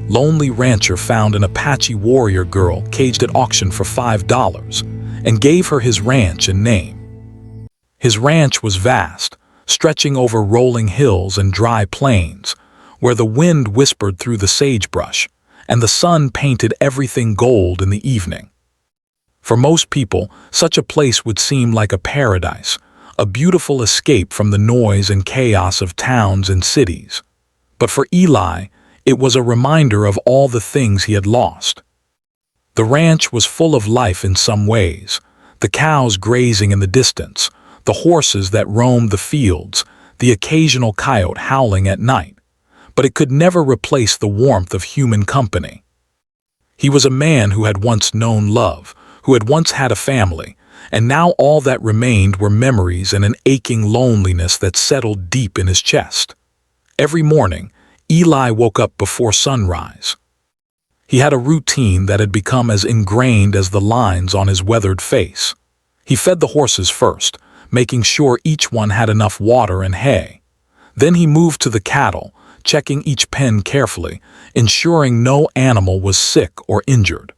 lonely rancher found an Apache warrior girl caged at auction for $5 and gave her his ranch and name. His ranch was vast, stretching over rolling hills and dry plains, where the wind whispered through the sagebrush and the sun painted everything gold in the evening. For most people, such a place would seem like a paradise, a beautiful escape from the noise and chaos of towns and cities. But for Eli, it was a reminder of all the things he had lost. The ranch was full of life in some ways, the cows grazing in the distance, the horses that roamed the fields, the occasional coyote howling at night, but it could never replace the warmth of human company. He was a man who had once known love, who had once had a family, and now all that remained were memories and an aching loneliness that settled deep in his chest. Every morning, Eli woke up before sunrise. He had a routine that had become as ingrained as the lines on his weathered face. He fed the horses first, making sure each one had enough water and hay. Then he moved to the cattle, checking each pen carefully, ensuring no animal was sick or injured.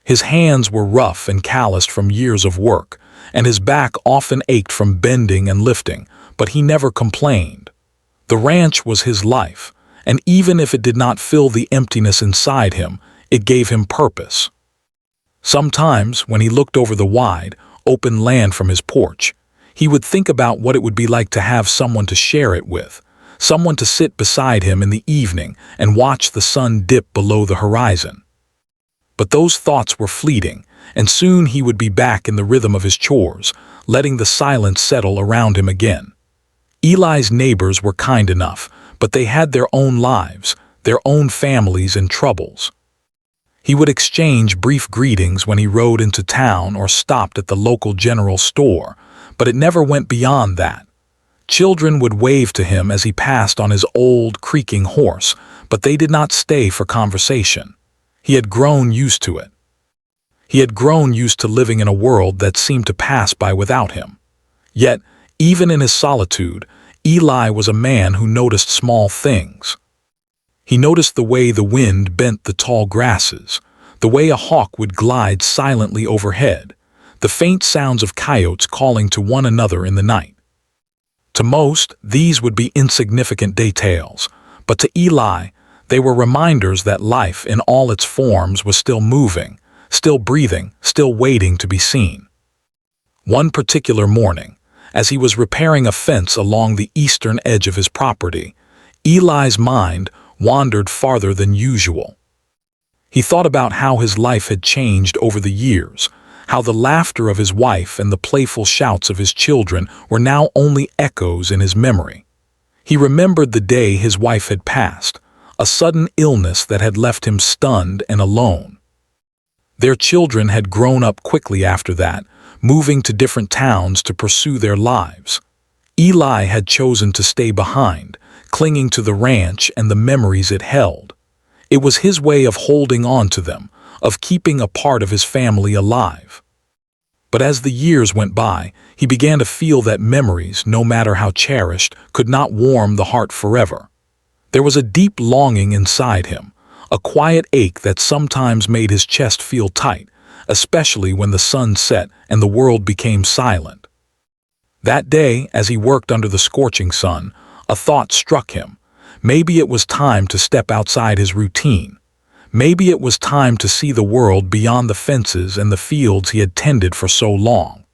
His hands were rough and calloused from years of work, and his back often ached from bending and lifting, but he never complained. The ranch was his life, and even if it did not fill the emptiness inside him, it gave him purpose. Sometimes, when he looked over the wide, open land from his porch, he would think about what it would be like to have someone to share it with, someone to sit beside him in the evening and watch the sun dip below the horizon. But those thoughts were fleeting, and soon he would be back in the rhythm of his chores, letting the silence settle around him again. Eli's neighbors were kind enough, but they had their own lives, their own families and troubles. He would exchange brief greetings when he rode into town or stopped at the local general store, but it never went beyond that. Children would wave to him as he passed on his old, creaking horse, but they did not stay for conversation. He had grown used to it. He had grown used to living in a world that seemed to pass by without him. Yet, even in his solitude, Eli was a man who noticed small things. He noticed the way the wind bent the tall grasses, the way a hawk would glide silently overhead, the faint sounds of coyotes calling to one another in the night. To most, these would be insignificant details, but to Eli, they were reminders that life in all its forms was still moving, still breathing, still waiting to be seen. One particular morning, as he was repairing a fence along the eastern edge of his property, Eli's mind wandered farther than usual. He thought about how his life had changed over the years, how the laughter of his wife and the playful shouts of his children were now only echoes in his memory. He remembered the day his wife had passed, a sudden illness that had left him stunned and alone. Their children had grown up quickly after that, moving to different towns to pursue their lives. Eli had chosen to stay behind, clinging to the ranch and the memories it held. It was his way of holding on to them, of keeping a part of his family alive. But as the years went by, he began to feel that memories, no matter how cherished, could not warm the heart forever. There was a deep longing inside him, a quiet ache that sometimes made his chest feel tight, especially when the sun set and the world became silent. That day, as he worked under the scorching sun, a thought struck him. Maybe it was time to step outside his routine. Maybe it was time to see the world beyond the fences and the fields he had tended for so long.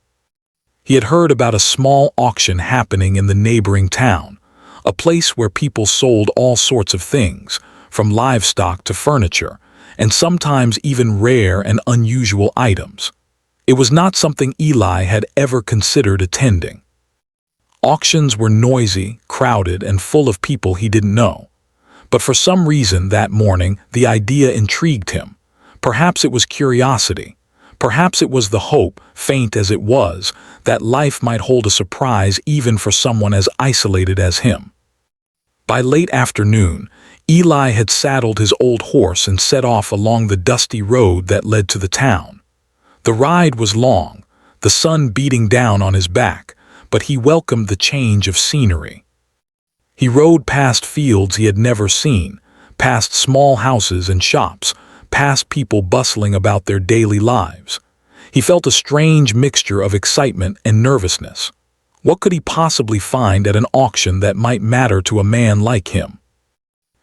He had heard about a small auction happening in the neighboring town, a place where people sold all sorts of things, from livestock to furniture, and sometimes even rare and unusual items. It was not something Eli had ever considered attending. Auctions were noisy, crowded, and full of people he didn't know. But for some reason that morning, the idea intrigued him. Perhaps it was curiosity. Perhaps it was the hope, faint as it was, that life might hold a surprise even for someone as isolated as him. By late afternoon, Eli had saddled his old horse and set off along the dusty road that led to the town. The ride was long, the sun beating down on his back, but he welcomed the change of scenery. He rode past fields he had never seen, past small houses and shops, past people bustling about their daily lives. He felt a strange mixture of excitement and nervousness. What could he possibly find at an auction that might matter to a man like him?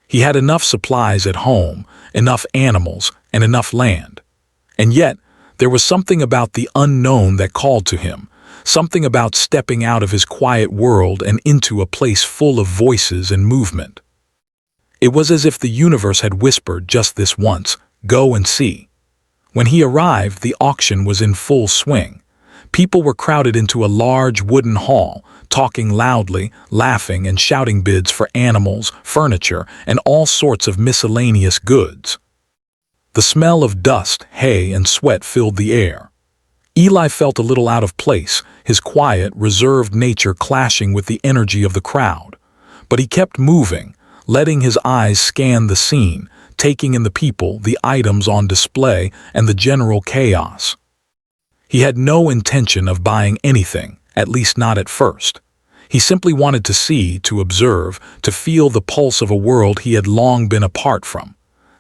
He had enough supplies at home, enough animals, and enough land. And yet, there was something about the unknown that called to him, something about stepping out of his quiet world and into a place full of voices and movement. It was as if the universe had whispered just this once, "Go and see." When he arrived, the auction was in full swing. People were crowded into a large wooden hall, talking loudly, laughing and shouting bids for animals, furniture, and all sorts of miscellaneous goods. The smell of dust, hay, and sweat filled the air. Eli felt a little out of place, his quiet, reserved nature clashing with the energy of the crowd. But he kept moving, letting his eyes scan the scene, taking in the people, the items on display, and the general chaos. He had no intention of buying anything, at least not at first. He simply wanted to see, to observe, to feel the pulse of a world he had long been apart from.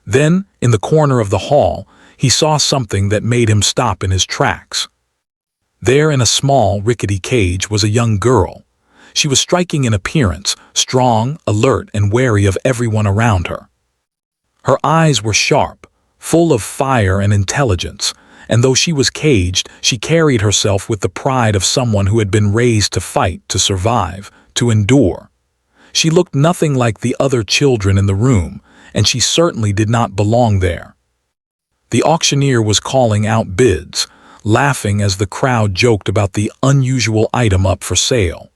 Then, in the corner of the hall, he saw something that made him stop in his tracks. There in a small, rickety cage was a young girl. She was striking in appearance, strong, alert, and wary of everyone around her. Her eyes were sharp, full of fire and intelligence, and though she was caged, she carried herself with the pride of someone who had been raised to fight, to survive, to endure. She looked nothing like the other children in the room, and she certainly did not belong there. The auctioneer was calling out bids, laughing as the crowd joked about the unusual item up for sale.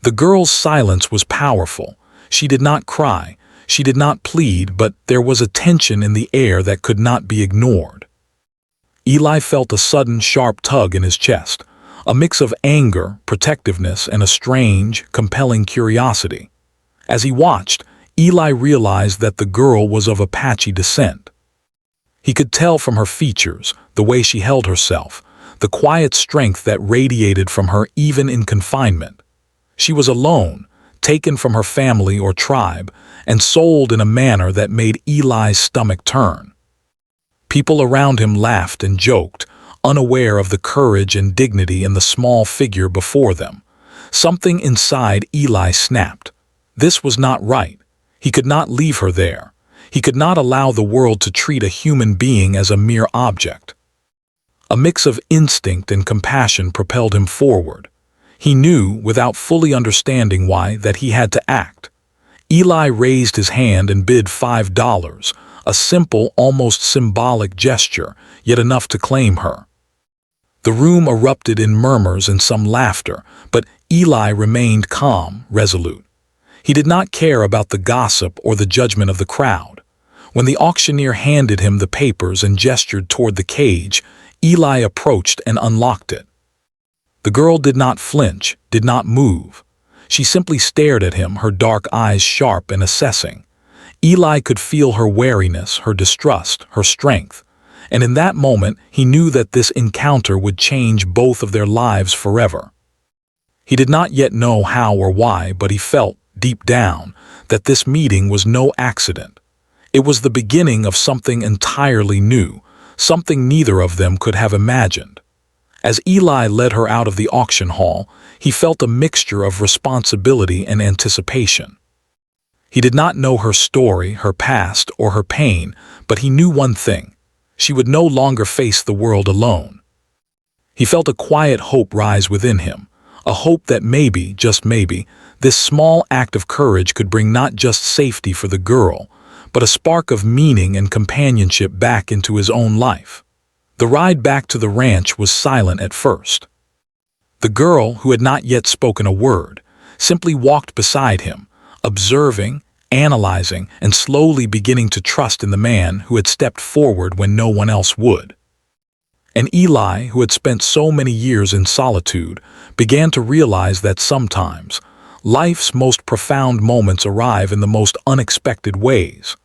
The girl's silence was powerful. She did not cry, she did not plead, but there was a tension in the air that could not be ignored. Eli felt a sudden sharp tug in his chest, a mix of anger, protectiveness, and a strange, compelling curiosity. As he watched, Eli realized that the girl was of Apache descent. He could tell from her features, the way she held herself, the quiet strength that radiated from her even in confinement. She was alone, taken from her family or tribe, and sold in a manner that made Eli's stomach turn. People around him laughed and joked, unaware of the courage and dignity in the small figure before them. Something inside Eli snapped. This was not right. He could not leave her there. He could not allow the world to treat a human being as a mere object. A mix of instinct and compassion propelled him forward. He knew, without fully understanding why, that he had to act. Eli raised his hand and bid $5, a simple, almost symbolic gesture, yet enough to claim her. The room erupted in murmurs and some laughter, but Eli remained calm, resolute. He did not care about the gossip or the judgment of the crowd. When the auctioneer handed him the papers and gestured toward the cage, Eli approached and unlocked it. The girl did not flinch, did not move. She simply stared at him, her dark eyes sharp and assessing. Eli could feel her wariness, her distrust, her strength, and in that moment he knew that this encounter would change both of their lives forever. He did not yet know how or why, but he felt, deep down, that this meeting was no accident. It was the beginning of something entirely new, something neither of them could have imagined. As Eli led her out of the auction hall, he felt a mixture of responsibility and anticipation. He did not know her story, her past, or her pain, but he knew one thing: she would no longer face the world alone. He felt a quiet hope rise within him, a hope that maybe, just maybe, this small act of courage could bring not just safety for the girl, but a spark of meaning and companionship back into his own life. The ride back to the ranch was silent at first. The girl, who had not yet spoken a word, simply walked beside him, observing, analyzing, and slowly beginning to trust in the man who had stepped forward when no one else would. And Eli, who had spent so many years in solitude, began to realize that sometimes life's most profound moments arrive in the most unexpected ways.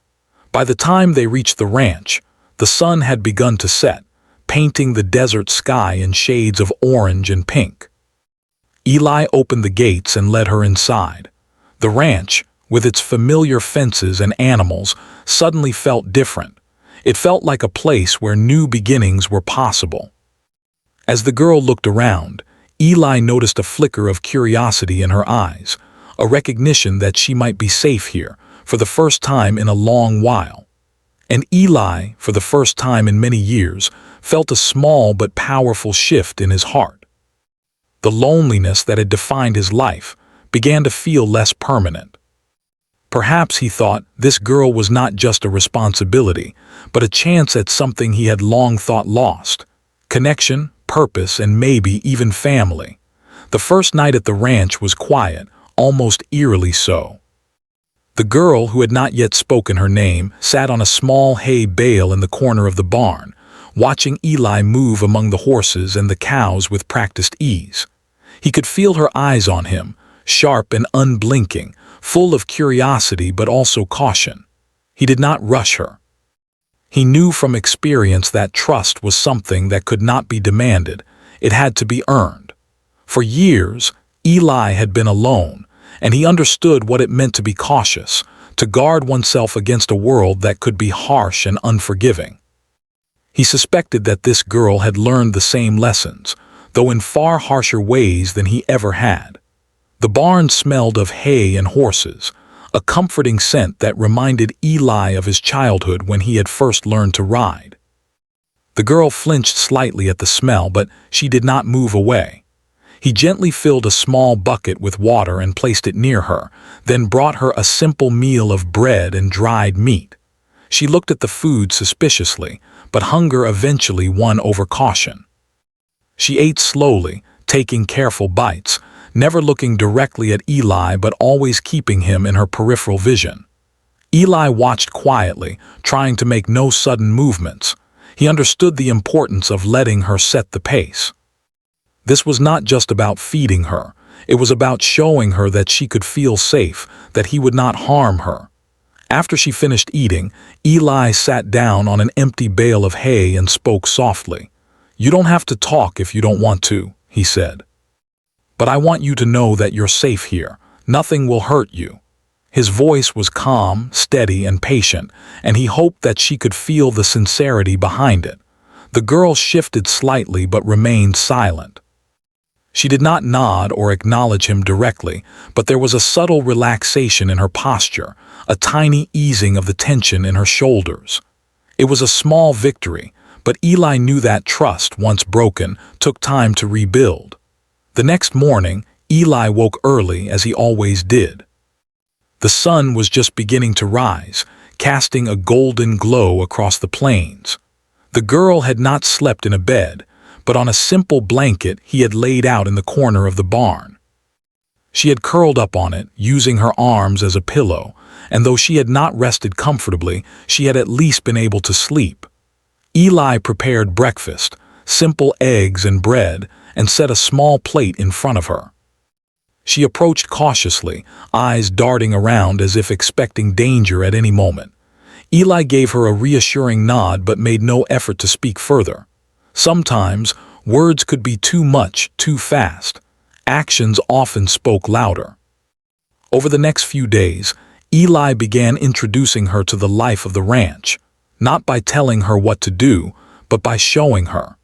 By the time they reached the ranch, the sun had begun to set, painting the desert sky in shades of orange and pink. Eli opened the gates and led her inside. The ranch, with its familiar fences and animals, suddenly felt different. It felt like a place where new beginnings were possible. As the girl looked around, Eli noticed a flicker of curiosity in her eyes, a recognition that she might be safe here, for the first time in a long while. And Eli, for the first time in many years, felt a small but powerful shift in his heart. The loneliness that had defined his life began to feel less permanent. Perhaps, he thought, this girl was not just a responsibility, but a chance at something he had long thought lost: connection, purpose, and maybe even family. The first night at the ranch was quiet, almost eerily so. The girl, who had not yet spoken her name, sat on a small hay bale in the corner of the barn, watching Eli move among the horses and the cows with practiced ease. He could feel her eyes on him, sharp and unblinking, full of curiosity but also caution. He did not rush her. He knew from experience that trust was something that could not be demanded. It had to be earned. For years, Eli had been alone, and he understood what it meant to be cautious, to guard oneself against a world that could be harsh and unforgiving. He suspected that this girl had learned the same lessons, though in far harsher ways than he ever had. The barn smelled of hay and horses, a comforting scent that reminded Eli of his childhood when he had first learned to ride. The girl flinched slightly at the smell, but she did not move away. He gently filled a small bucket with water and placed it near her, then brought her a simple meal of bread and dried meat. She looked at the food suspiciously, but hunger eventually won over caution. She ate slowly, taking careful bites, never looking directly at Eli but always keeping him in her peripheral vision. Eli watched quietly, trying to make no sudden movements. He understood the importance of letting her set the pace. This was not just about feeding her. It was about showing her that she could feel safe, that he would not harm her. After she finished eating, Eli sat down on an empty bale of hay and spoke softly. "You don't have to talk if you don't want to," he said. "But I want you to know that you're safe here. Nothing will hurt you." His voice was calm, steady, and patient, and he hoped that she could feel the sincerity behind it. The girl shifted slightly but remained silent. She did not nod or acknowledge him directly, but there was a subtle relaxation in her posture, a tiny easing of the tension in her shoulders. It was a small victory, but Eli knew that trust, once broken, took time to rebuild. The next morning, Eli woke early as he always did. The sun was just beginning to rise, casting a golden glow across the plains. The girl had not slept in a bed, but on a simple blanket he had laid out in the corner of the barn. She had curled up on it, using her arms as a pillow, and though she had not rested comfortably, she had at least been able to sleep. Eli prepared breakfast, simple eggs and bread, and set a small plate in front of her. She approached cautiously, eyes darting around as if expecting danger at any moment. Eli gave her a reassuring nod but made no effort to speak further. Sometimes, words could be too much, too fast. Actions often spoke louder. Over the next few days, Eli began introducing her to the life of the ranch, not by telling her what to do, but by showing her.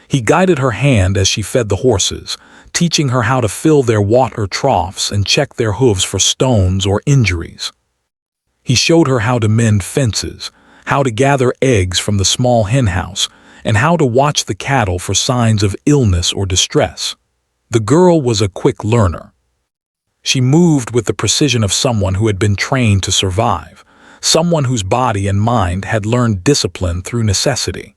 He guided her hand as she fed the horses, teaching her how to fill their water troughs and check their hooves for stones or injuries. He showed her how to mend fences, how to gather eggs from the small henhouse, and how to watch the cattle for signs of illness or distress. The girl was a quick learner. She moved with the precision of someone who had been trained to survive, someone whose body and mind had learned discipline through necessity.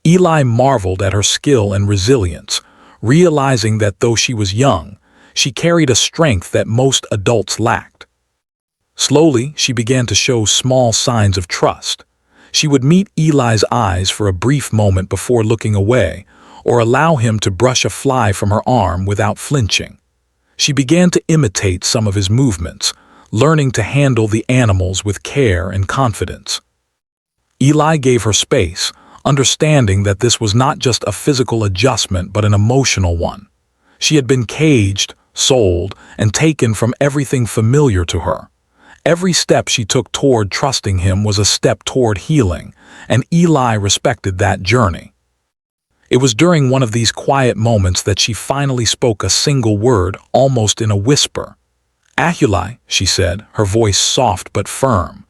Eli marveled at her skill and resilience, realizing that though she was young, she carried a strength that most adults lacked. Slowly, she began to show small signs of trust. She would meet Eli's eyes for a brief moment before looking away, or allow him to brush a fly from her arm without flinching. She began to imitate some of his movements, learning to handle the animals with care and confidence. Eli gave her space, understanding that this was not just a physical adjustment but an emotional one. She had been caged, sold, and taken from everything familiar to her. Every step she took toward trusting him was a step toward healing, and Eli respected that journey. It was during one of these quiet moments that she finally spoke a single word, almost in a whisper. "Ahuli," she said, her voice soft but firm.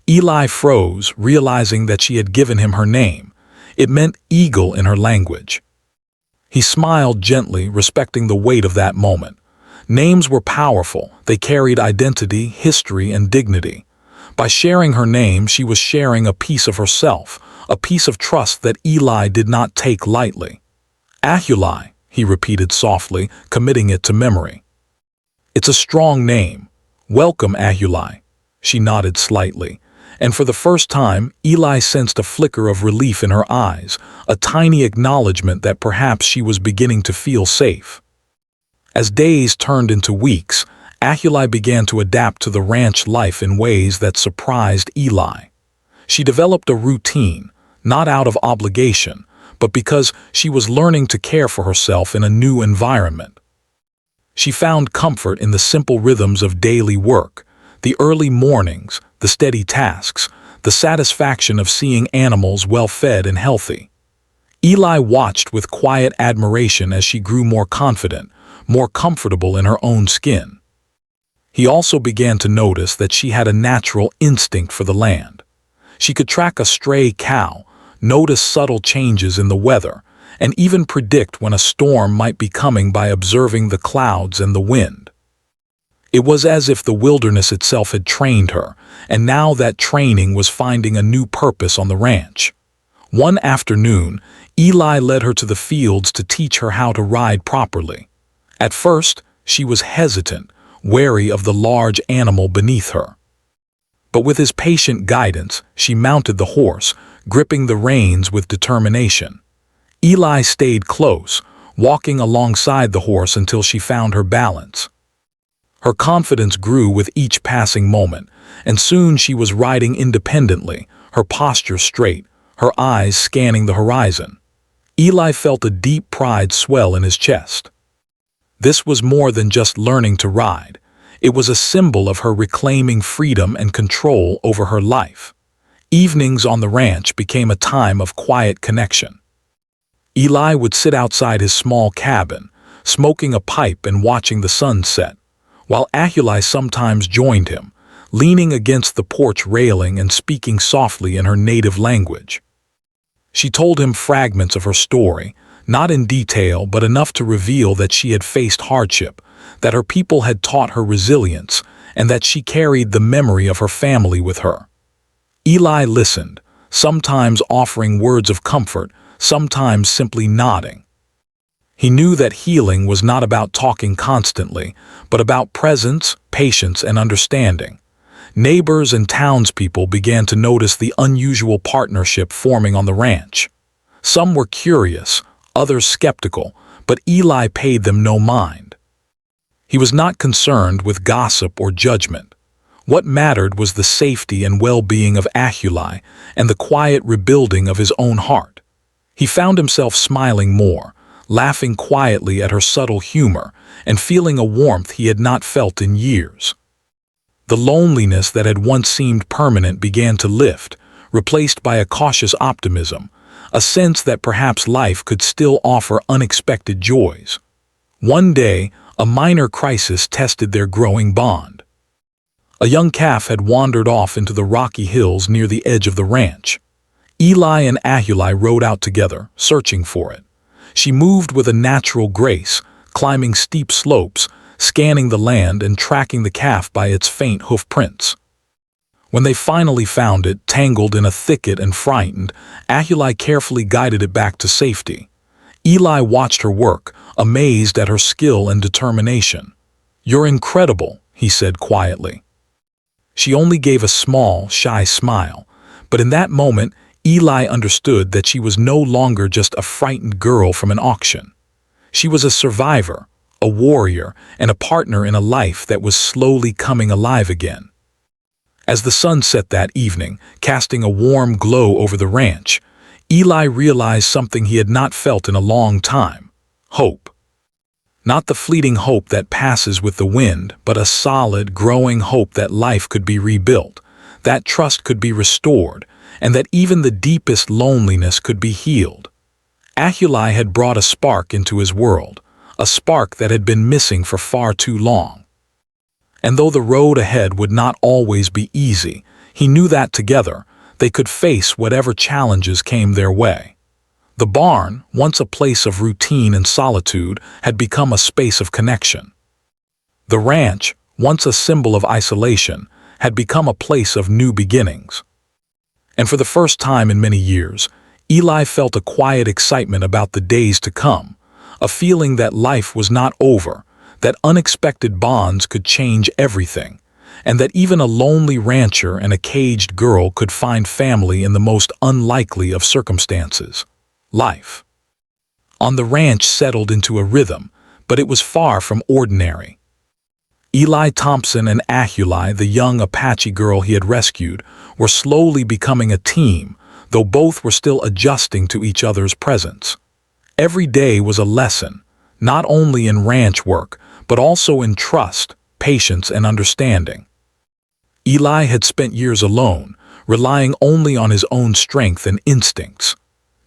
Eli froze, realizing that she had given him her name. It meant eagle in her language. He smiled gently, respecting the weight of that moment. Names were powerful. They carried identity, history, and dignity. By sharing her name, she was sharing a piece of herself, a piece of trust that Eli did not take lightly. "Ahuli," he repeated softly, committing it to memory. "It's a strong name. Welcome, Ahuli." She nodded slightly, and for the first time, Eli sensed a flicker of relief in her eyes, a tiny acknowledgement that perhaps she was beginning to feel safe. As days turned into weeks, Ahuli began to adapt to the ranch life in ways that surprised Eli. She developed a routine, not out of obligation, but because she was learning to care for herself in a new environment. She found comfort in the simple rhythms of daily work, the early mornings, the steady tasks, the satisfaction of seeing animals well-fed and healthy. Eli watched with quiet admiration as she grew more confident, more comfortable in her own skin. He also began to notice that she had a natural instinct for the land. She could track a stray cow, notice subtle changes in the weather, and even predict when a storm might be coming by observing the clouds and the wind. It was as if the wilderness itself had trained her, and now that training was finding a new purpose on the ranch. One afternoon, Eli led her to the fields to teach her how to ride properly. At first, she was hesitant, wary of the large animal beneath her. But with his patient guidance, she mounted the horse, gripping the reins with determination. Eli stayed close, walking alongside the horse until she found her balance. Her confidence grew with each passing moment, and soon she was riding independently, her posture straight, her eyes scanning the horizon. Eli felt a deep pride swell in his chest. This was more than just learning to ride. It was a symbol of her reclaiming freedom and control over her life. Evenings on the ranch became a time of quiet connection. Eli would sit outside his small cabin, smoking a pipe and watching the sun set, while Ahuli sometimes joined him, leaning against the porch railing and speaking softly in her native language. She told him fragments of her story, not in detail but enough to reveal that she had faced hardship, that her people had taught her resilience, and that she carried the memory of her family with her. Eli listened, sometimes offering words of comfort, sometimes simply nodding. He knew that healing was not about talking constantly, but about presence, patience, and understanding. Neighbors and townspeople began to notice the unusual partnership forming on the ranch. Some were curious, others skeptical, but Eli paid them no mind. He was not concerned with gossip or judgment. What mattered was the safety and well-being of Ahuli and the quiet rebuilding of his own heart. He found himself smiling more, laughing quietly at her subtle humor, and feeling a warmth he had not felt in years. The loneliness that had once seemed permanent began to lift, replaced by a cautious optimism, a sense that perhaps life could still offer unexpected joys. One day, a minor crisis tested their growing bond. A young calf had wandered off into the rocky hills near the edge of the ranch. Eli and Ahuli rode out together, searching for it. She moved with a natural grace, climbing steep slopes, scanning the land and tracking the calf by its faint hoof prints. When they finally found it, tangled in a thicket and frightened, Ahuli carefully guided it back to safety. Eli watched her work, amazed at her skill and determination. "You're incredible," he said quietly. She only gave a small, shy smile, but in that moment, Eli understood that she was no longer just a frightened girl from an auction. She was a survivor, a warrior, and a partner in a life that was slowly coming alive again. As the sun set that evening, casting a warm glow over the ranch, Eli realized something he had not felt in a long time: hope. Not the fleeting hope that passes with the wind, but a solid, growing hope that life could be rebuilt, that trust could be restored, and that even the deepest loneliness could be healed. Ahuli had brought a spark into his world, a spark that had been missing for far too long. And though the road ahead would not always be easy, he knew that together they could face whatever challenges came their way. The barn, once a place of routine and solitude, had become a space of connection. The ranch, once a symbol of isolation, had become a place of new beginnings. And for the first time in many years, Eli felt a quiet excitement about the days to come, a feeling that life was not over, that unexpected bonds could change everything, and that even a lonely rancher and a caged girl could find family in the most unlikely of circumstances. Life on the ranch settled into a rhythm, but it was far from ordinary. Eli Thompson and Ahuli, the young Apache girl he had rescued, were slowly becoming a team, though both were still adjusting to each other's presence. Every day was a lesson, not only in ranch work, but also in trust, patience, and understanding. Eli had spent years alone, relying only on his own strength and instincts.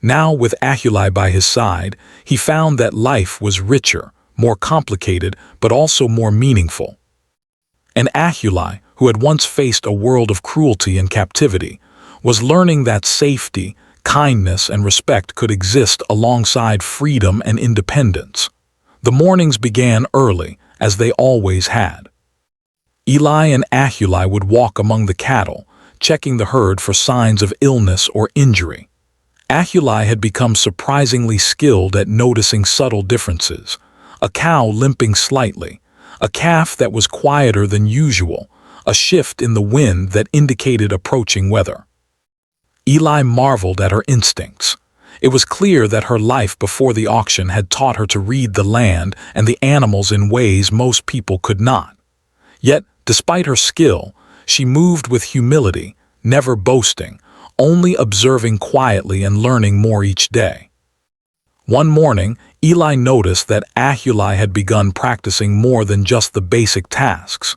Now, with Ahuli by his side, he found that life was richer, more complicated, but also more meaningful. And Ahuli, who had once faced a world of cruelty and captivity, was learning that safety, kindness, and respect could exist alongside freedom and independence. The mornings began early, as they always had. Eli and Ahuli would walk among the cattle, checking the herd for signs of illness or injury. Ahuli had become surprisingly skilled at noticing subtle differences: a cow limping slightly, a calf that was quieter than usual, a shift in the wind that indicated approaching weather. Eli marveled at her instincts. It was clear that her life before the auction had taught her to read the land and the animals in ways most people could not. Yet, despite her skill, she moved with humility, never boasting, only observing quietly and learning more each day. One morning, Eli noticed that Ahuli had begun practicing more than just the basic tasks.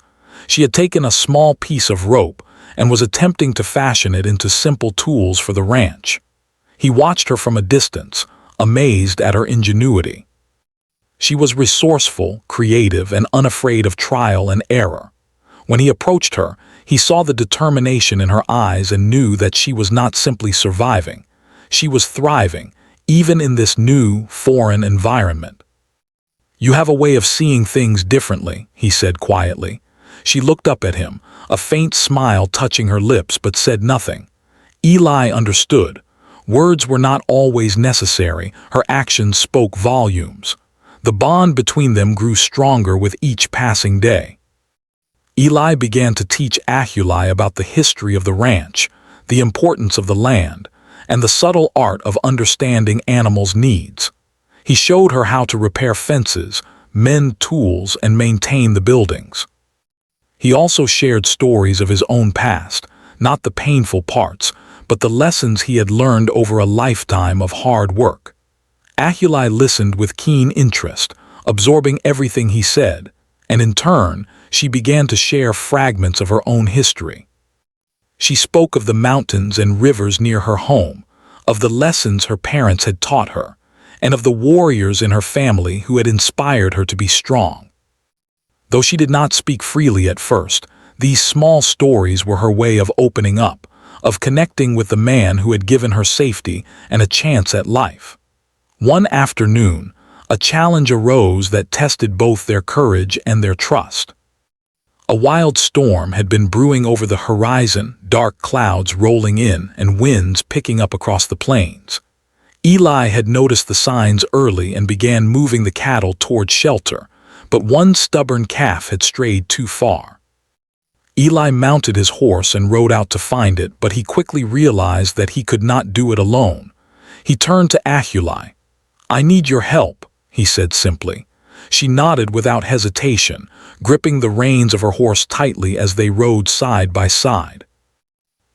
She had taken a small piece of rope and was attempting to fashion it into simple tools for the ranch. He watched her from a distance, amazed at her ingenuity. She was resourceful, creative, and unafraid of trial and error. When he approached her, he saw the determination in her eyes and knew that she was not simply surviving. She was thriving, even in this new, foreign environment. "You have a way of seeing things differently," he said quietly. She looked up at him, a faint smile touching her lips, but said nothing. Eli understood. Words were not always necessary, her actions spoke volumes. The bond between them grew stronger with each passing day. Eli began to teach Ahuli about the history of the ranch, the importance of the land, and the subtle art of understanding animals' needs. He showed her how to repair fences, mend tools, and maintain the buildings. He also shared stories of his own past, not the painful parts, but the lessons he had learned over a lifetime of hard work. Ahuli listened with keen interest, absorbing everything he said, and in turn, she began to share fragments of her own history. She spoke of the mountains and rivers near her home, of the lessons her parents had taught her, and of the warriors in her family who had inspired her to be strong. Though she did not speak freely at first, these small stories were her way of opening up, of connecting with the man who had given her safety and a chance at life. One afternoon, a challenge arose that tested both their courage and their trust. A wild storm had been brewing over the horizon, dark clouds rolling in and winds picking up across the plains. Eli had noticed the signs early and began moving the cattle toward shelter, but one stubborn calf had strayed too far. Eli mounted his horse and rode out to find it, but he quickly realized that he could not do it alone. He turned to Ahuli. "I need your help," he said simply. She nodded without hesitation, gripping the reins of her horse tightly as they rode side by side.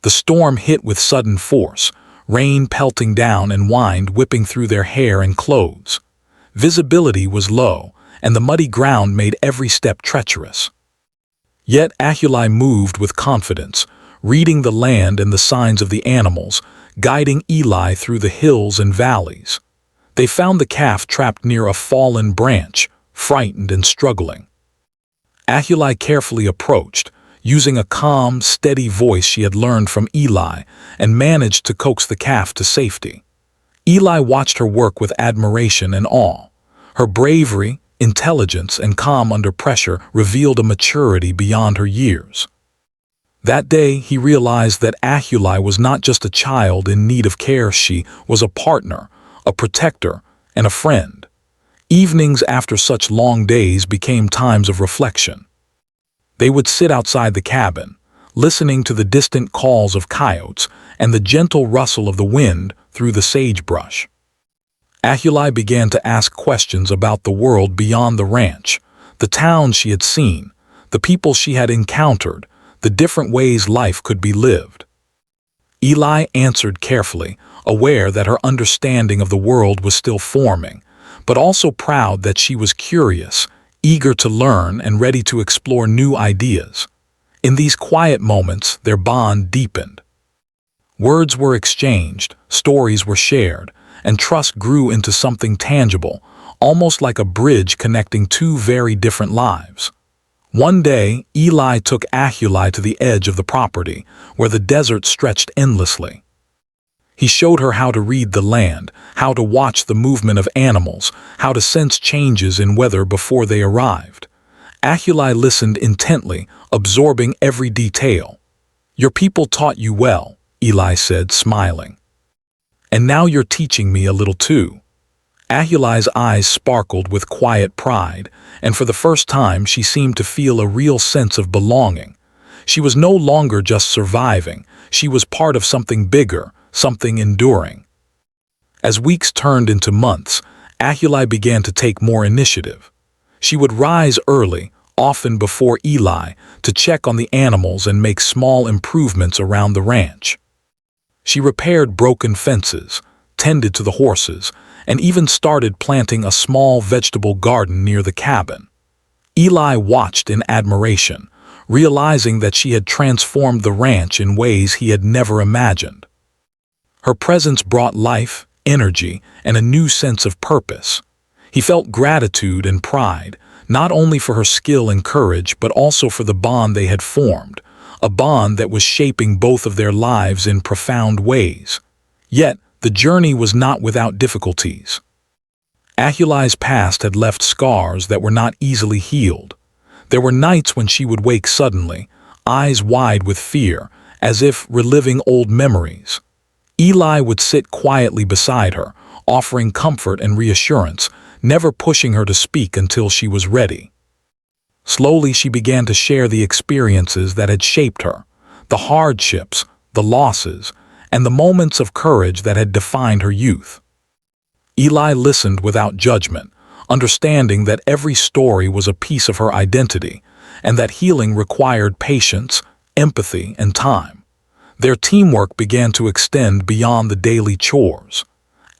The storm hit with sudden force, rain pelting down and wind whipping through their hair and clothes. Visibility was low, and the muddy ground made every step treacherous. Yet Ahuli moved with confidence, reading the land and the signs of the animals, guiding Eli through the hills and valleys. They found the calf trapped near a fallen branch, frightened and struggling. Ahuli carefully approached, using a calm, steady voice she had learned from Eli, and managed to coax the calf to safety. Eli watched her work with admiration and awe. Her bravery, intelligence, and calm under pressure revealed a maturity beyond her years. That day, he realized that Ahuli was not just a child in need of care, she was a partner, a protector, and a friend. Evenings after such long days became times of reflection. They would sit outside the cabin, listening to the distant calls of coyotes and the gentle rustle of the wind through the sagebrush. Ahuli began to ask questions about the world beyond the ranch, the towns she had seen, the people she had encountered, the different ways life could be lived. Eli answered carefully, aware that her understanding of the world was still forming, but also proud that she was curious, eager to learn and ready to explore new ideas. In these quiet moments, their bond deepened. Words were exchanged, stories were shared, and trust grew into something tangible, almost like a bridge connecting two very different lives. One day, Eli took Ahuli to the edge of the property, where the desert stretched endlessly. He showed her how to read the land, how to watch the movement of animals, how to sense changes in weather before they arrived. Ahuli listened intently, absorbing every detail. "Your people taught you well," Eli said, smiling. "And now you're teaching me a little too." Ahuli's eyes sparkled with quiet pride, and for the first time she seemed to feel a real sense of belonging. She was no longer just surviving, she was part of something bigger, something enduring. As weeks turned into months, Ahuli began to take more initiative. She would rise early, often before Eli, to check on the animals and make small improvements around the ranch. She repaired broken fences, tended to the horses, and even started planting a small vegetable garden near the cabin. Eli watched in admiration, realizing that she had transformed the ranch in ways he had never imagined. Her presence brought life, energy, and a new sense of purpose. He felt gratitude and pride, not only for her skill and courage, but also for the bond they had formed, a bond that was shaping both of their lives in profound ways. Yet, the journey was not without difficulties. Ahuli's past had left scars that were not easily healed. There were nights when she would wake suddenly, eyes wide with fear, as if reliving old memories. Eli would sit quietly beside her, offering comfort and reassurance, never pushing her to speak until she was ready. Slowly she began to share the experiences that had shaped her, the hardships, the losses, and the moments of courage that had defined her youth. Eli listened without judgment, understanding that every story was a piece of her identity, and that healing required patience, empathy, and time. Their teamwork began to extend beyond the daily chores.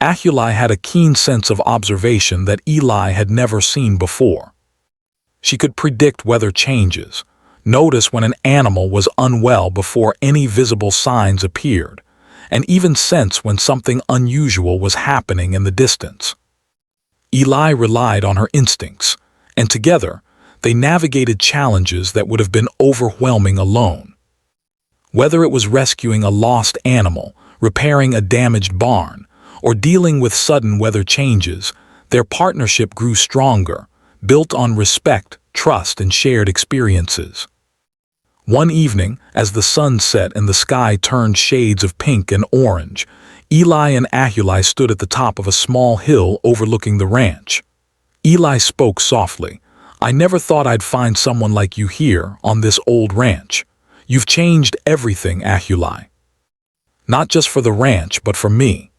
Ahuli had a keen sense of observation that Eli had never seen before. She could predict weather changes, notice when an animal was unwell before any visible signs appeared, and even sense when something unusual was happening in the distance. Eli relied on her instincts, and together, they navigated challenges that would have been overwhelming alone. Whether it was rescuing a lost animal, repairing a damaged barn, or dealing with sudden weather changes, their partnership grew stronger, built on respect, trust, and shared experiences. One evening, as the sun set and the sky turned shades of pink and orange, Eli and Ahuli stood at the top of a small hill overlooking the ranch. Eli spoke softly, "I never thought I'd find someone like you here on this old ranch. You've changed everything, Ahuli. Not just for the ranch, but for me."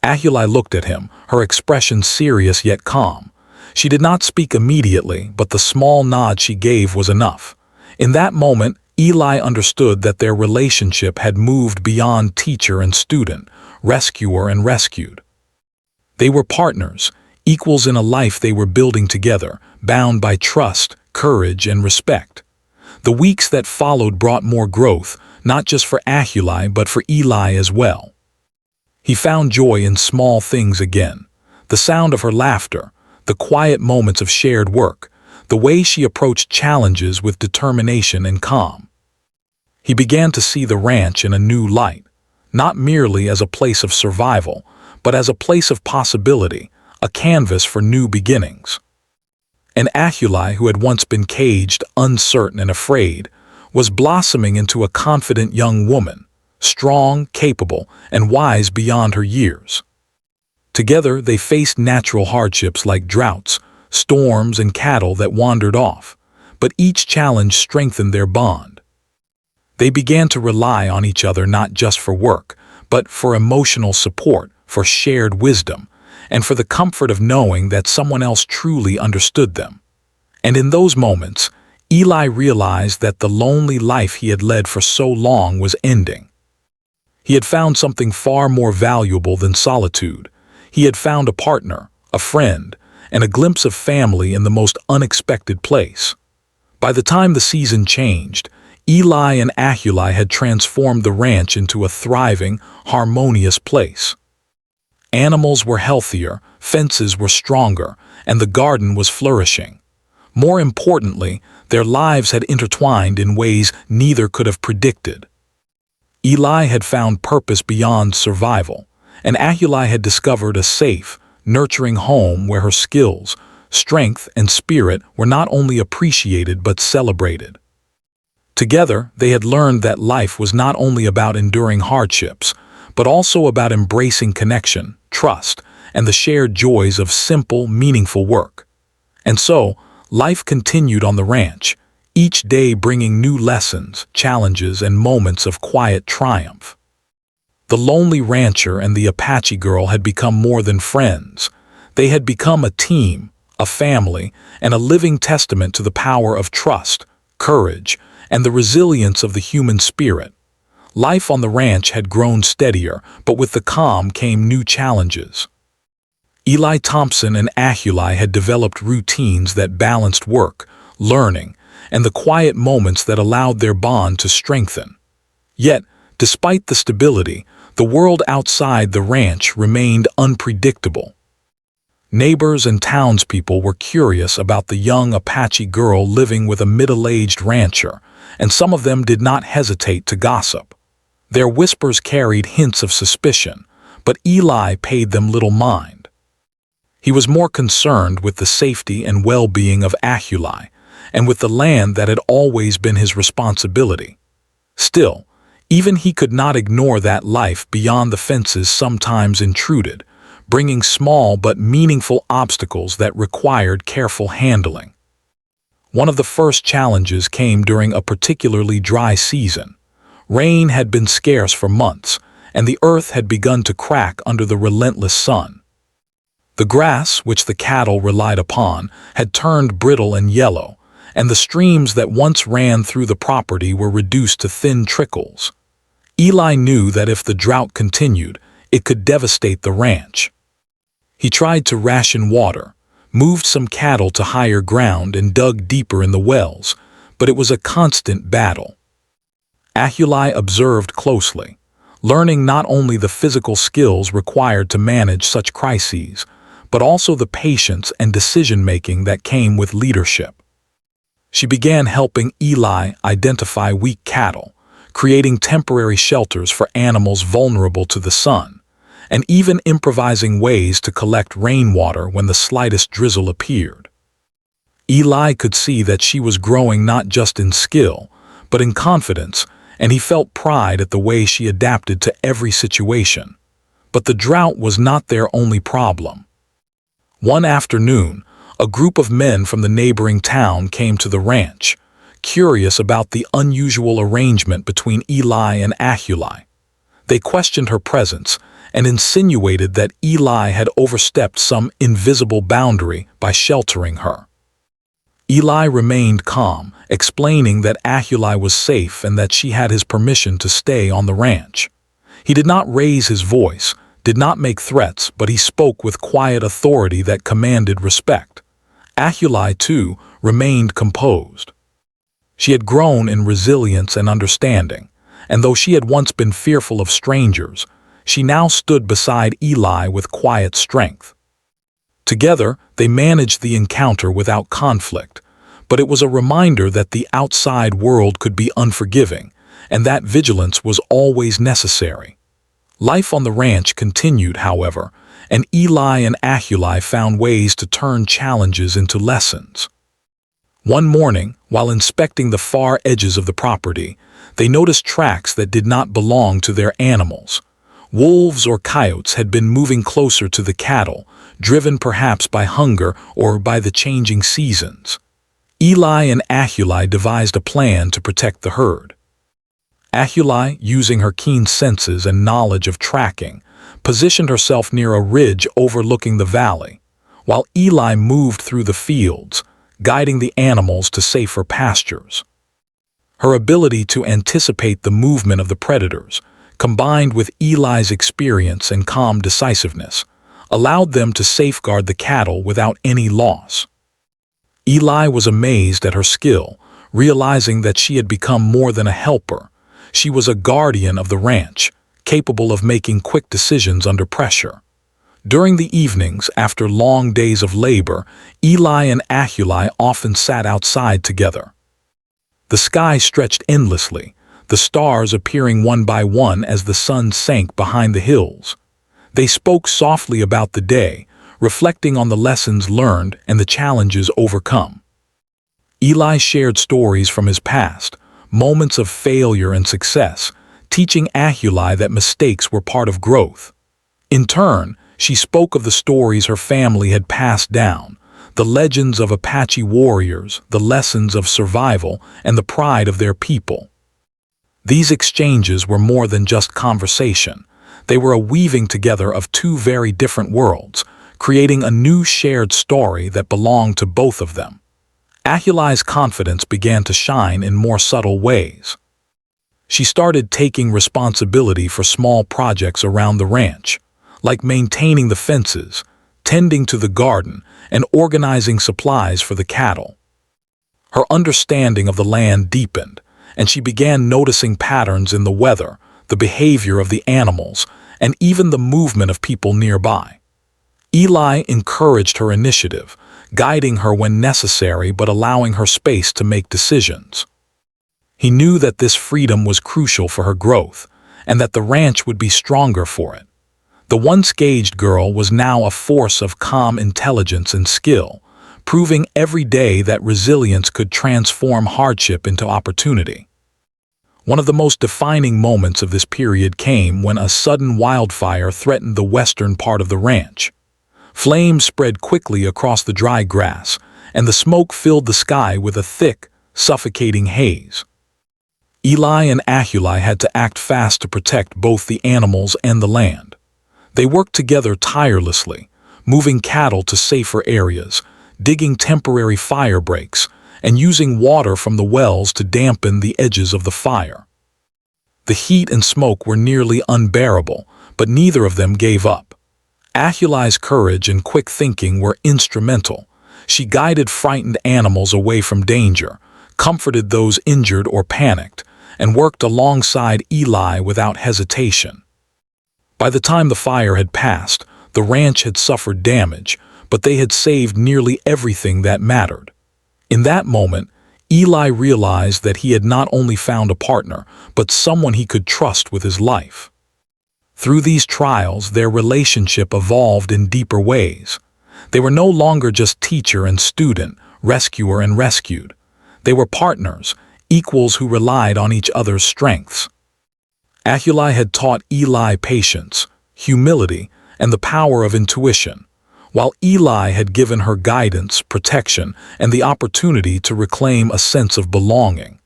Ahuli looked at him, her expression serious yet calm. She did not speak immediately, but the small nod she gave was enough. In that moment, Eli understood that their relationship had moved beyond teacher and student, rescuer and rescued. They were partners, equals in a life they were building together, bound by trust, courage, and respect. The weeks that followed brought more growth, not just for Ahuli but for Eli as well. He found joy in small things again. The sound of her laughter, the quiet moments of shared work, the way she approached challenges with determination and calm. He began to see the ranch in a new light, not merely as a place of survival, but as a place of possibility, a canvas for new beginnings. And Ahuli, who had once been caged, uncertain, and afraid, was blossoming into a confident young woman, strong, capable, and wise beyond her years. Together, they faced natural hardships like droughts, storms, and cattle that wandered off, but each challenge strengthened their bond. They began to rely on each other not just for work, but for emotional support, for shared wisdom, and for the comfort of knowing that someone else truly understood them. And in those moments, Eli realized that the lonely life he had led for so long was ending. He had found something far more valuable than solitude. He had found a partner, a friend, and a glimpse of family in the most unexpected place. By the time the season changed, Eli and Ahuli had transformed the ranch into a thriving, harmonious place. Animals were healthier, fences were stronger, and the garden was flourishing. More importantly, their lives had intertwined in ways neither could have predicted. Eli had found purpose beyond survival, and Ahuli had discovered a safe, nurturing home where her skills, strength, and spirit were not only appreciated but celebrated. Together, they had learned that life was not only about enduring hardships, but also about embracing connection, trust, and the shared joys of simple, meaningful work. And so, life continued on the ranch, each day bringing new lessons, challenges, and moments of quiet triumph. The lonely rancher and the Apache girl had become more than friends. They had become a team, a family, and a living testament to the power of trust, courage, and the resilience of the human spirit. Life on the ranch had grown steadier, but with the calm came new challenges. Eli Thompson and Ahuli had developed routines that balanced work, learning, and the quiet moments that allowed their bond to strengthen. Yet, despite the stability, the world outside the ranch remained unpredictable. Neighbors and townspeople were curious about the young Apache girl living with a middle-aged rancher, and some of them did not hesitate to gossip. Their whispers carried hints of suspicion, but Eli paid them little mind. He was more concerned with the safety and well-being of Ahuli, and with the land that had always been his responsibility. Still, even he could not ignore that life beyond the fences sometimes intruded, bringing small but meaningful obstacles that required careful handling. One of the first challenges came during a particularly dry season. Rain had been scarce for months, and the earth had begun to crack under the relentless sun. The grass, which the cattle relied upon, had turned brittle and yellow, and the streams that once ran through the property were reduced to thin trickles. Eli knew that if the drought continued, it could devastate the ranch. He tried to ration water, moved some cattle to higher ground, and dug deeper in the wells, but it was a constant battle. Ahuli observed closely, learning not only the physical skills required to manage such crises, but also the patience and decision-making that came with leadership. She began helping Eli identify weak cattle, creating temporary shelters for animals vulnerable to the sun, and even improvising ways to collect rainwater when the slightest drizzle appeared. Eli could see that she was growing not just in skill, but in confidence, and he felt pride at the way she adapted to every situation. But the drought was not their only problem. One afternoon, a group of men from the neighboring town came to the ranch, curious about the unusual arrangement between Eli and Ahuli. They questioned her presence and insinuated that Eli had overstepped some invisible boundary by sheltering her. Eli remained calm, explaining that Ahuli was safe and that she had his permission to stay on the ranch. He did not raise his voice, did not make threats, but he spoke with quiet authority that commanded respect. Ahuli, too, remained composed. She had grown in resilience and understanding, and though she had once been fearful of strangers, she now stood beside Eli with quiet strength. Together, they managed the encounter without conflict, but it was a reminder that the outside world could be unforgiving, and that vigilance was always necessary. Life on the ranch continued, however, and Eli and Ahuli found ways to turn challenges into lessons. One morning, while inspecting the far edges of the property, they noticed tracks that did not belong to their animals. Wolves or coyotes had been moving closer to the cattle, driven perhaps by hunger or by the changing seasons. Eli and Ahuli devised a plan to protect the herd. Ahuli, using her keen senses and knowledge of tracking, positioned herself near a ridge overlooking the valley, while Eli moved through the fields, guiding the animals to safer pastures. Her ability to anticipate the movement of the predators, combined with Eli's experience and calm decisiveness, allowed them to safeguard the cattle without any loss. Eli was amazed at her skill, realizing that she had become more than a helper. She was a guardian of the ranch, capable of making quick decisions under pressure. During the evenings, after long days of labor, Eli and Ahuli often sat outside together. The sky stretched endlessly, the stars appearing one by one as the sun sank behind the hills. They spoke softly about the day, reflecting on the lessons learned and the challenges overcome. Eli shared stories from his past, moments of failure and success, teaching Ahuli that mistakes were part of growth. In turn, she spoke of the stories her family had passed down, the legends of Apache warriors, the lessons of survival, and the pride of their people. These exchanges were more than just conversation. They were a weaving together of two very different worlds, creating a new shared story that belonged to both of them. Ahuli's confidence began to shine in more subtle ways. She started taking responsibility for small projects around the ranch, like maintaining the fences, tending to the garden, and organizing supplies for the cattle. Her understanding of the land deepened, and she began noticing patterns in the weather, the behavior of the animals, and even the movement of people nearby. Eli encouraged her initiative, guiding her when necessary but allowing her space to make decisions. He knew that this freedom was crucial for her growth, and that the ranch would be stronger for it. The once caged girl was now a force of calm intelligence and skill, proving every day that resilience could transform hardship into opportunity. One of the most defining moments of this period came when a sudden wildfire threatened the western part of the ranch. Flames spread quickly across the dry grass, and the smoke filled the sky with a thick, suffocating haze. Eli and Ahuli had to act fast to protect both the animals and the land. They worked together tirelessly, moving cattle to safer areas, digging temporary fire breaks, and using water from the wells to dampen the edges of the fire. The heat and smoke were nearly unbearable, but neither of them gave up. Ahuli's courage and quick thinking were instrumental. She guided frightened animals away from danger, comforted those injured or panicked, and worked alongside Eli without hesitation. By the time the fire had passed, the ranch had suffered damage, but they had saved nearly everything that mattered. In that moment, Eli realized that he had not only found a partner, but someone he could trust with his life. Through these trials, their relationship evolved in deeper ways. They were no longer just teacher and student, rescuer and rescued. They were partners, equals who relied on each other's strengths. Ahuli had taught Eli patience, humility, and the power of intuition, while Eli had given her guidance, protection, and the opportunity to reclaim a sense of belonging.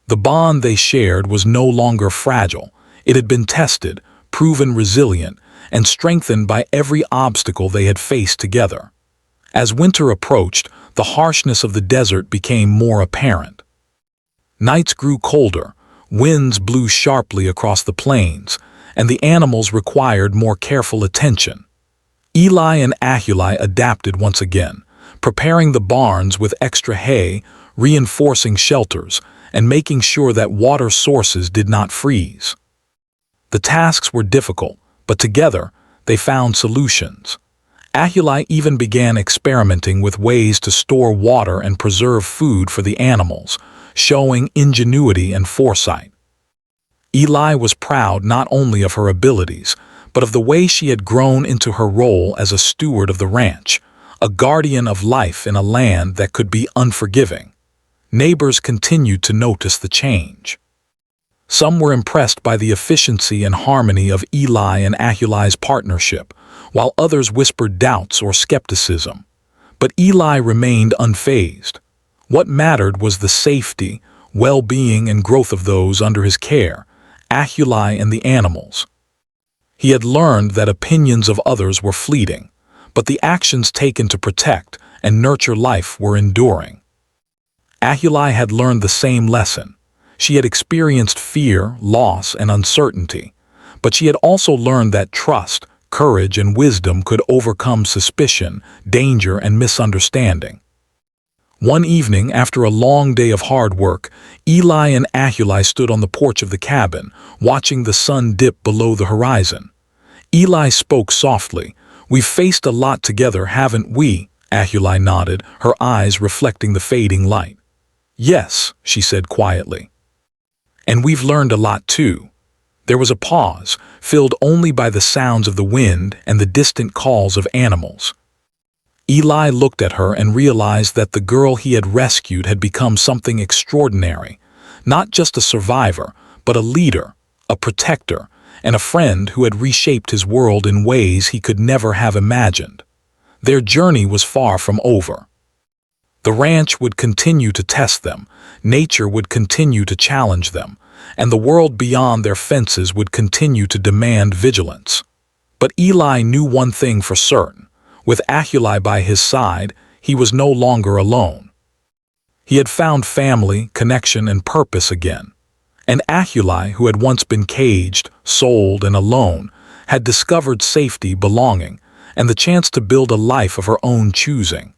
The bond they shared was no longer fragile. It had been tested, proven resilient, and strengthened by every obstacle they had faced together. As winter approached, the harshness of the desert became more apparent. Nights grew colder, winds blew sharply across the plains, and the animals required more careful attention. Eli and Ahuli adapted once again, preparing the barns with extra hay, reinforcing shelters, and making sure that water sources did not freeze. The tasks were difficult, but together they found solutions. Ahuli even began experimenting with ways to store water and preserve food for the animals, showing ingenuity and foresight. Eli was proud not only of her abilities, but of the way she had grown into her role as a steward of the ranch, a guardian of life in a land that could be unforgiving. Neighbors continued to notice the change. Some were impressed by the efficiency and harmony of Eli and Ahuli's partnership, while others whispered doubts or skepticism. But Eli remained unfazed. What mattered was the safety, well-being, and growth of those under his care, Ahuli and the animals. He had learned that opinions of others were fleeting, but the actions taken to protect and nurture life were enduring. Ahuli had learned the same lesson. She had experienced fear, loss, and uncertainty, but she had also learned that trust, courage, and wisdom could overcome suspicion, danger, and misunderstanding. One evening, after a long day of hard work, Eli and Ahuli stood on the porch of the cabin, watching the sun dip below the horizon. Eli spoke softly. "We've faced a lot together, haven't we?" Ahuli nodded, her eyes reflecting the fading light. "Yes," she said quietly. "And we've learned a lot too." There was a pause, filled only by the sounds of the wind and the distant calls of animals. Eli looked at her and realized that the girl he had rescued had become something extraordinary, not just a survivor, but a leader, a protector, and a friend who had reshaped his world in ways he could never have imagined. Their journey was far from over. The ranch would continue to test them, nature would continue to challenge them, and the world beyond their fences would continue to demand vigilance. But Eli knew one thing for certain. With Ahuli by his side, he was no longer alone. He had found family, connection, and purpose again. And Ahuli, who had once been caged, sold, and alone, had discovered safety, belonging, and the chance to build a life of her own choosing.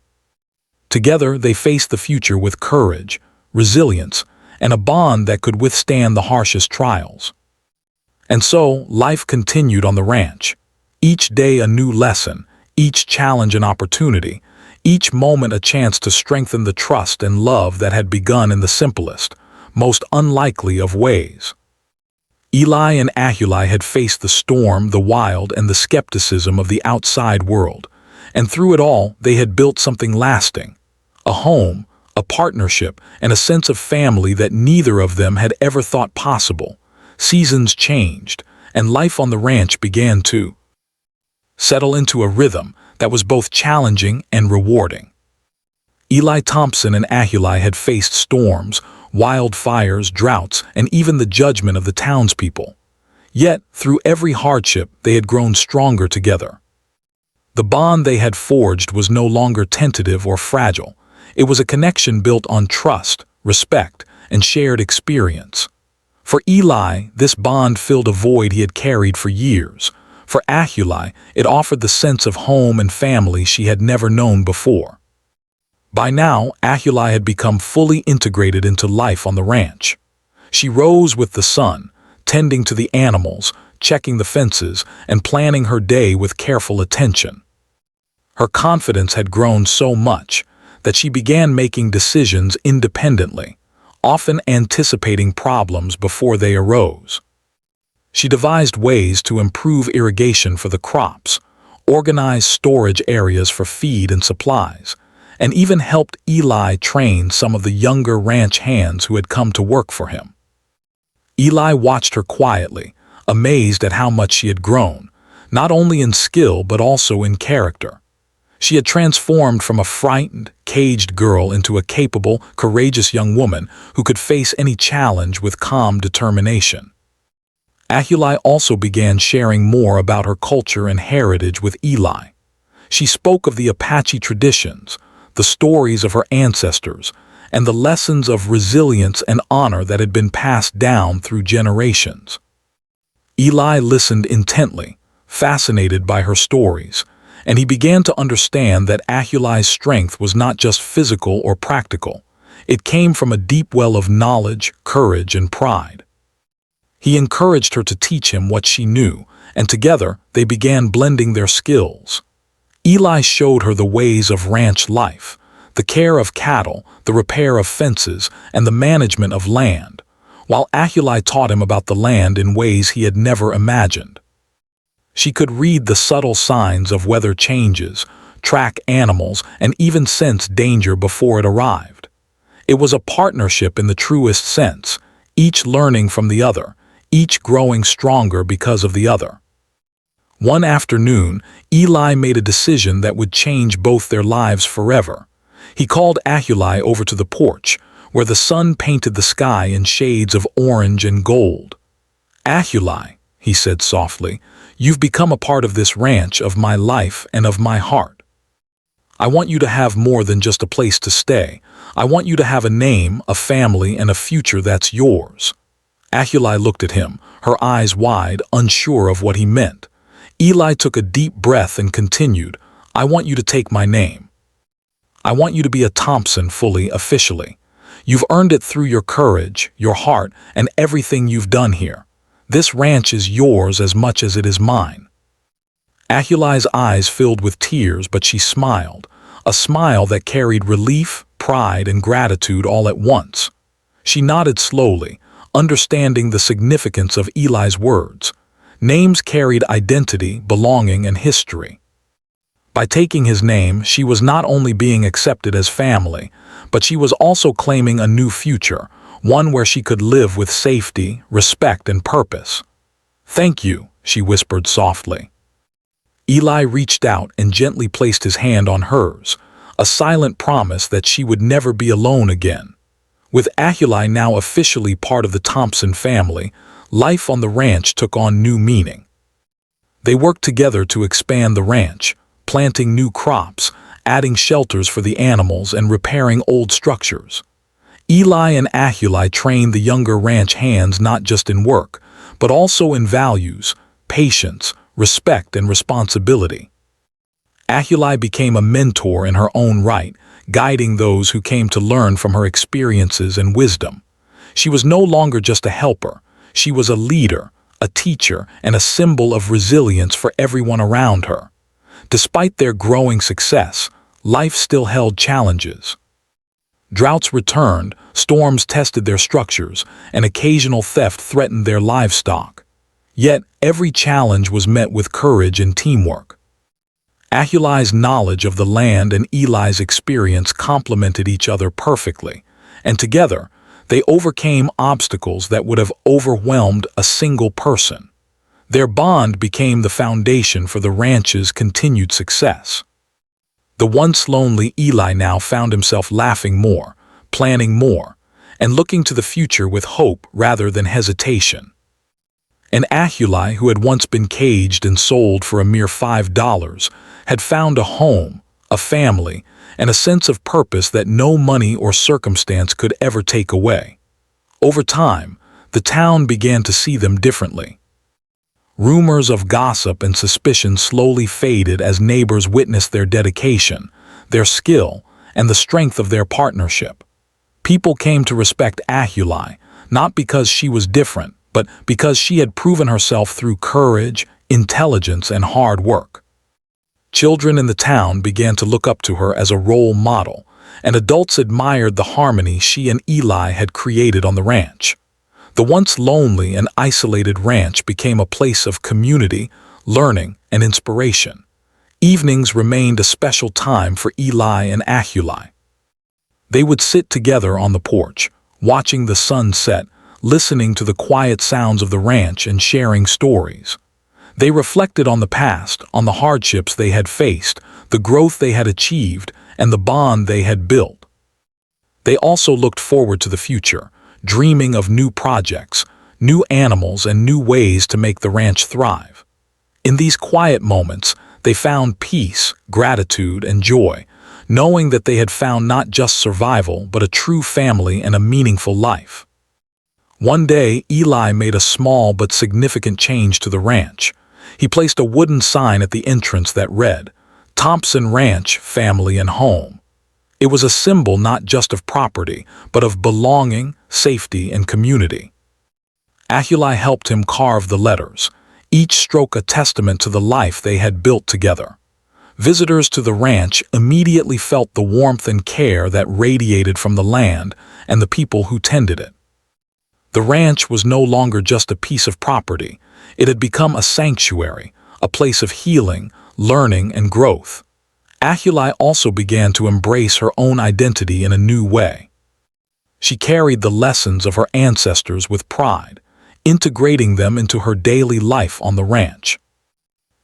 Together, they faced the future with courage, resilience, and a bond that could withstand the harshest trials. And so, life continued on the ranch. Each day a new lesson, each challenge an opportunity, each moment a chance to strengthen the trust and love that had begun in the simplest, most unlikely of ways. Eli and Ahuli had faced the storm, the wild, and the skepticism of the outside world, and through it all they had built something lasting, a home, a partnership, and a sense of family that neither of them had ever thought possible. Seasons changed, and life on the ranch began to settle into a rhythm that was both challenging and rewarding. Eli Thompson and Ahuli had faced storms, wildfires, droughts, and even the judgment of the townspeople. Yet, through every hardship, they had grown stronger together. The bond they had forged was no longer tentative or fragile. It was a connection built on trust, respect, and shared experience. For Eli, this bond filled a void he had carried for years. For Ahuli, it offered the sense of home and family she had never known before. By now, Ahuli had become fully integrated into life on the ranch. She rose with the sun, tending to the animals, checking the fences, and planning her day with careful attention. Her confidence had grown so much that she began making decisions independently, often anticipating problems before they arose. She devised ways to improve irrigation for the crops, organized storage areas for feed and supplies, and even helped Eli train some of the younger ranch hands who had come to work for him. Eli watched her quietly, amazed at how much she had grown, not only in skill but also in character. She had transformed from a frightened, caged girl into a capable, courageous young woman who could face any challenge with calm determination. Ahuli also began sharing more about her culture and heritage with Eli. She spoke of the Apache traditions, the stories of her ancestors, and the lessons of resilience and honor that had been passed down through generations. Eli listened intently, fascinated by her stories, and he began to understand that Ahuli's strength was not just physical or practical. It came from a deep well of knowledge, courage, and pride. He encouraged her to teach him what she knew, and together they began blending their skills. Eli showed her the ways of ranch life, the care of cattle, the repair of fences, and the management of land, while Ahuli taught him about the land in ways he had never imagined. She could read the subtle signs of weather changes, track animals, and even sense danger before it arrived. It was a partnership in the truest sense, each learning from the other, each growing stronger because of the other. One afternoon, Eli made a decision that would change both their lives forever. He called Ahuli over to the porch, where the sun painted the sky in shades of orange and gold. "Ahuli," he said softly, "you've become a part of this ranch, of my life and of my heart. I want you to have more than just a place to stay. I want you to have a name, a family, and a future that's yours." Ahuli looked at him, her eyes wide, unsure of what he meant. Eli took a deep breath and continued, "I want you to take my name. I want you to be a Thompson fully, officially. You've earned it through your courage, your heart, and everything you've done here. This ranch is yours as much as it is mine." Ahuli's eyes filled with tears, but she smiled, a smile that carried relief, pride, and gratitude all at once. She nodded slowly, understanding the significance of Eli's words. Names carried identity, belonging, and history. By taking his name, she was not only being accepted as family, but she was also claiming a new future, one where she could live with safety, respect, and purpose. "Thank you," she whispered softly. Eli reached out and gently placed his hand on hers, a silent promise that she would never be alone again. With Ahuli now officially part of the Thompson family, life on the ranch took on new meaning. They worked together to expand the ranch, planting new crops, adding shelters for the animals, and repairing old structures. Eli and Ahuli trained the younger ranch hands not just in work, but also in values, patience, respect, and responsibility. Ahuli became a mentor in her own right, guiding those who came to learn from her experiences and wisdom. She was no longer just a helper. She was a leader, a teacher, and a symbol of resilience for everyone around her. Despite their growing success, life still held challenges. Droughts returned, storms tested their structures, and occasional theft threatened their livestock. Yet, every challenge was met with courage and teamwork. Ahuli's knowledge of the land and Eli's experience complemented each other perfectly, and together, they overcame obstacles that would have overwhelmed a single person. Their bond became the foundation for the ranch's continued success. The once lonely Eli now found himself laughing more, planning more, and looking to the future with hope rather than hesitation. And Ahuli, who had once been caged and sold for a mere $5, had found a home, a family, and a sense of purpose that no money or circumstance could ever take away. Over time, the town began to see them differently. Rumors of gossip and suspicion slowly faded as neighbors witnessed their dedication, their skill, and the strength of their partnership. People came to respect Ahuli, not because she was different, but because she had proven herself through courage, intelligence, and hard work. Children in the town began to look up to her as a role model, and adults admired the harmony she and Eli had created on the ranch. The once lonely and isolated ranch became a place of community, learning, and inspiration. Evenings remained a special time for Eli and Ahuli. They would sit together on the porch, watching the sun set, listening to the quiet sounds of the ranch and sharing stories. They reflected on the past, on the hardships they had faced, the growth they had achieved, and the bond they had built. They also looked forward to the future, dreaming of new projects, new animals, and new ways to make the ranch thrive. In these quiet moments, they found peace, gratitude, and joy, knowing that they had found not just survival, but a true family and a meaningful life. One day, Eli made a small but significant change to the ranch. He placed a wooden sign at the entrance that read, "Thompson Ranch, Family and Home." It was a symbol not just of property, but of belonging, safety, and community. Ahuli helped him carve the letters, each stroke a testament to the life they had built together. Visitors to the ranch immediately felt the warmth and care that radiated from the land and the people who tended it. The ranch was no longer just a piece of property. It had become a sanctuary, a place of healing, learning, and growth. Ahuli also began to embrace her own identity in a new way. She carried the lessons of her ancestors with pride, integrating them into her daily life on the ranch.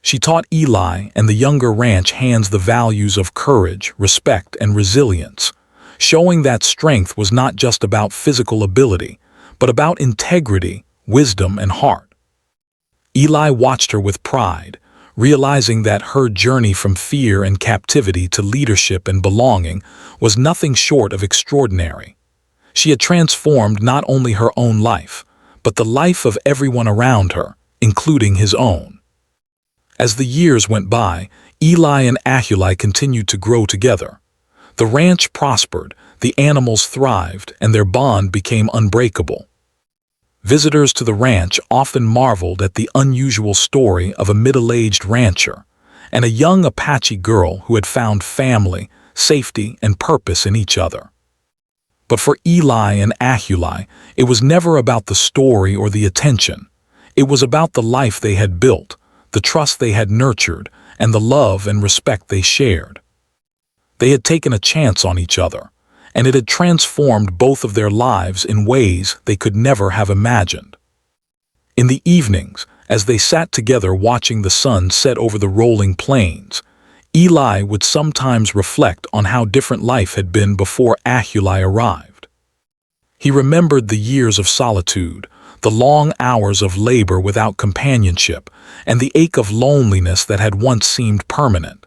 She taught Eli and the younger ranch hands the values of courage, respect, and resilience, showing that strength was not just about physical ability, but about integrity, wisdom, and heart. Eli watched her with pride, realizing that her journey from fear and captivity to leadership and belonging was nothing short of extraordinary. She had transformed not only her own life, but the life of everyone around her, including his own. As the years went by, Eli and Ahuli continued to grow together. The ranch prospered, the animals thrived, and their bond became unbreakable. Visitors to the ranch often marveled at the unusual story of a middle-aged rancher and a young Apache girl who had found family, safety, and purpose in each other. But for Eli and Ahuli, it was never about the story or the attention. It was about the life they had built, the trust they had nurtured, and the love and respect they shared. They had taken a chance on each other, and it had transformed both of their lives in ways they could never have imagined. In the evenings, as they sat together watching the sun set over the rolling plains, Eli would sometimes reflect on how different life had been before Ahuli arrived. He remembered the years of solitude, the long hours of labor without companionship, and the ache of loneliness that had once seemed permanent.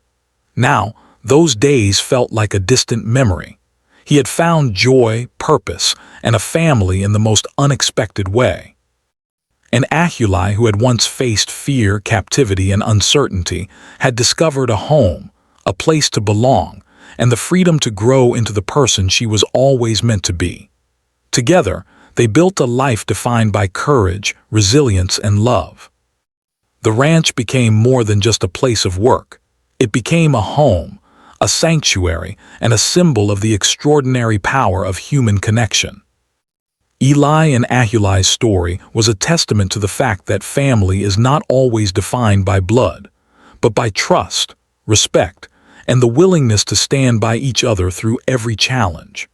Now, those days felt like a distant memory. He had found joy, purpose, and a family in the most unexpected way. And Ahuli, who had once faced fear, captivity, and uncertainty, had discovered a home, a place to belong, and the freedom to grow into the person she was always meant to be. Together, they built a life defined by courage, resilience, and love. The ranch became more than just a place of work. It became a home, a sanctuary, and a symbol of the extraordinary power of human connection. Eli and Ahuli's story was a testament to the fact that family is not always defined by blood, but by trust, respect, and the willingness to stand by each other through every challenge.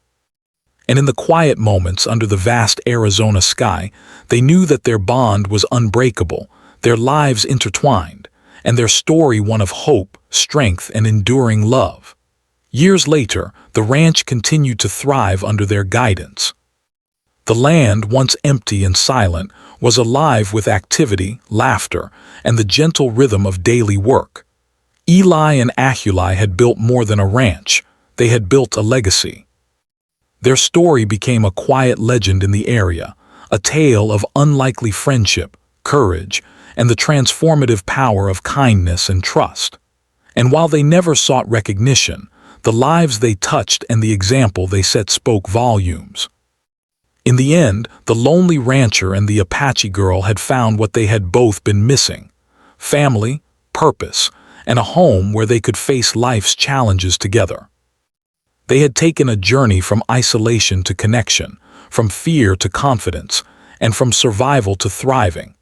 And in the quiet moments under the vast Arizona sky, they knew that their bond was unbreakable, their lives intertwined, and their story one of hope, strength, and enduring love. Years later, the ranch continued to thrive under their guidance. The land, once empty and silent, was alive with activity, laughter, and the gentle rhythm of daily work. Eli and Ahuli had built more than a ranch. They had built a legacy. Their story became a quiet legend in the area, a tale of unlikely friendship, courage, and the transformative power of kindness and trust. And while they never sought recognition, the lives they touched and the example they set spoke volumes. In the end, the lonely rancher and the Apache girl had found what they had both been missing: family, purpose, and a home where they could face life's challenges together. They had taken a journey from isolation to connection, from fear to confidence, and from survival to thriving.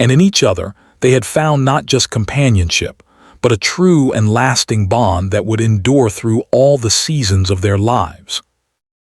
And in each other, they had found not just companionship, but a true and lasting bond that would endure through all the seasons of their lives.